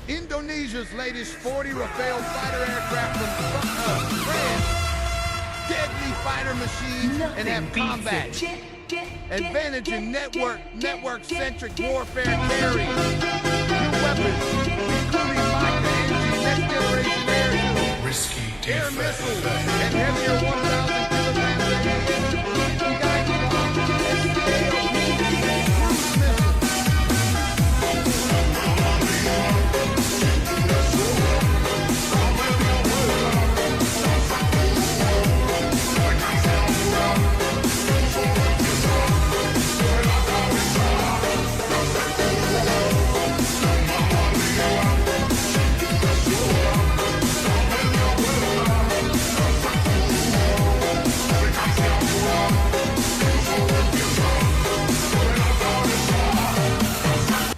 Indonesia's latest 40 Rafale fighter aircraft from France. Deadly fighter machines and have combat advantage in network-centric warfare carry.